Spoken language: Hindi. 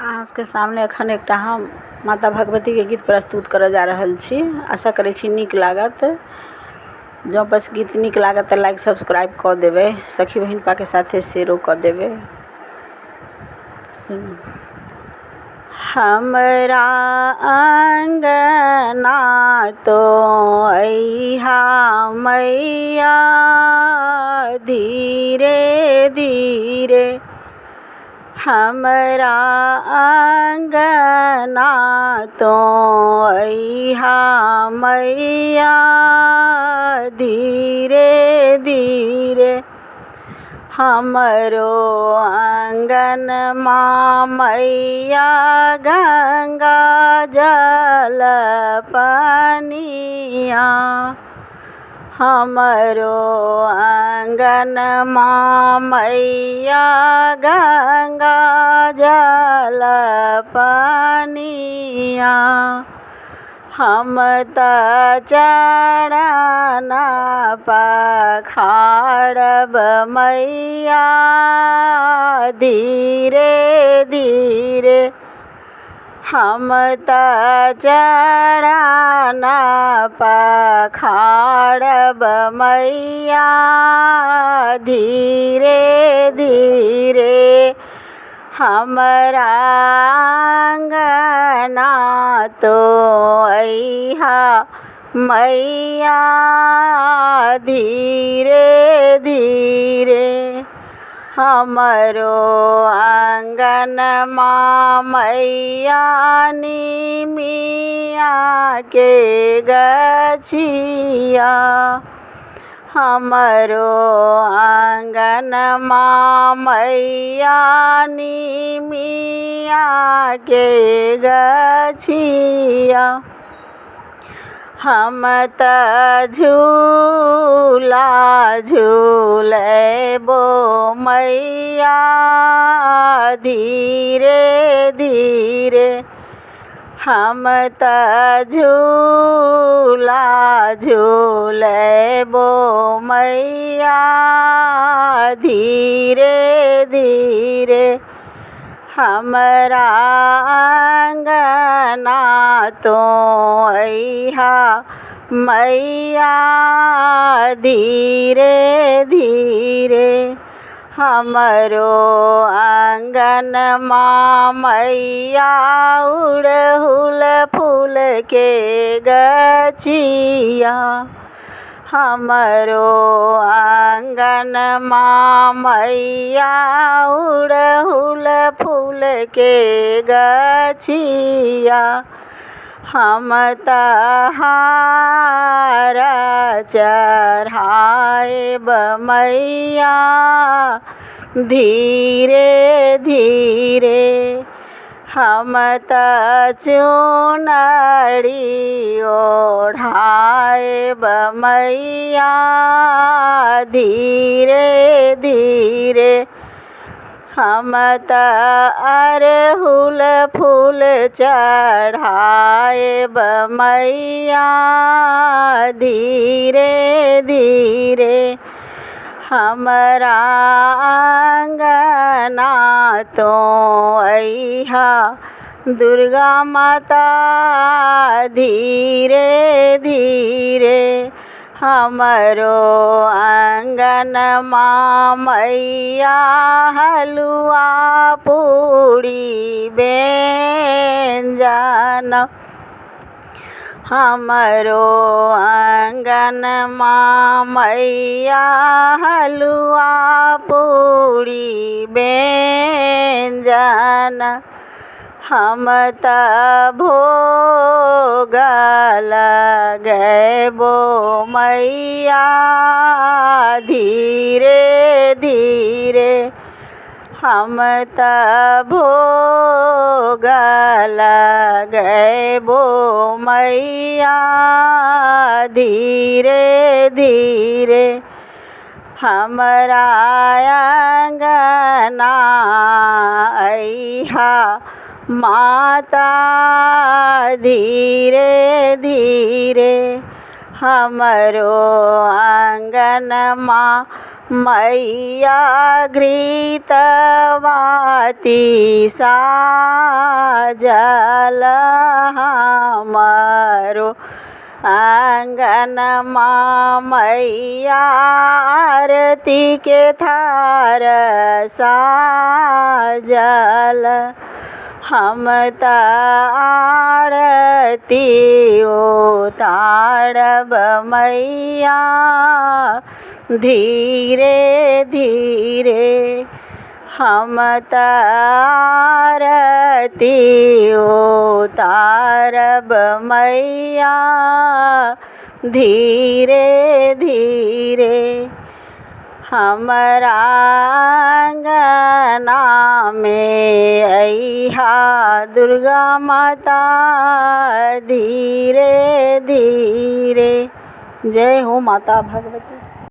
अहाँ के सामने अखन एकटा हम माता भगवती के गीत प्रस्तुत करऽ जा रहल छी। आशा करै छी नीक लागत। जँ बस गीत नीक लागत तऽ लाइक सब्सक्राइब कऽ देबै, सखी बहिनपा के साथे शेयरो कऽ देबै। सुनू। हमरा अंगना तो अइहा मैया धीरे धीरे, हमरा अंगना तो अइहा मैया धीरे धीरे। हमरो आंगन माँ मैया गंगा जल पनिया, हमरो आंगन माँ मैया गंगा जल पनिया। हम त चरण पखारब मैया धीरे धीरे, हम त चरण पखारब मैया धीरे धीरे। हमरा अंगना तो अइहा मैया धीरे धीरे, हमरो आंगन माँ मैया निमिया के गछिया, हमरो आंगन माँ मैया निमिया के गछिया। हम त झूला झूलेबो मैया धीरे धीरे, हम त झूला झूलेबो मैया धीरे धीरे। हमरा अंगना तो अइहा मैया धीरे धीरे, हमरो आंगन माँ मैया उड़हुल फूल के गछिया, हमरो आंगन माँ मैया उड़हुल फूल के गछिया। हम त हार चढ़ाएब मैया धीरे धीरे, हम त चुनरी ओढ़ाएब मैया धीरे धीरे, हम त अरहुल फूल चढ़ाएब मैया धीरे धीरे। हमरा अंगना तो अइहा दुर्गा माता धीरे धीरे, हमरो आंगन माँ मैया हलुआ पूड़ी व्यंजन, हमरो आंगन माँ मैया हलुआ पूड़ी व्यंजन। हम त भोग लगैबो मैया धीरे धीरे, हम त भोग लगैबो मैया धीरे धीरे। हमरा अंगना अइहा माता धीरे धीरे, हमरो आंगन माँ मैया घृतवाती साजल हमारो आंगनमा मैया आरती के थार साजल हम त आरती उतारब मैया धीरे धीरे हम त आरती उतारब मैया धीरे धीरे हमरा आंगना में अइहा दुर्गा माता धीरे धीरे। जय हो माता भगवती।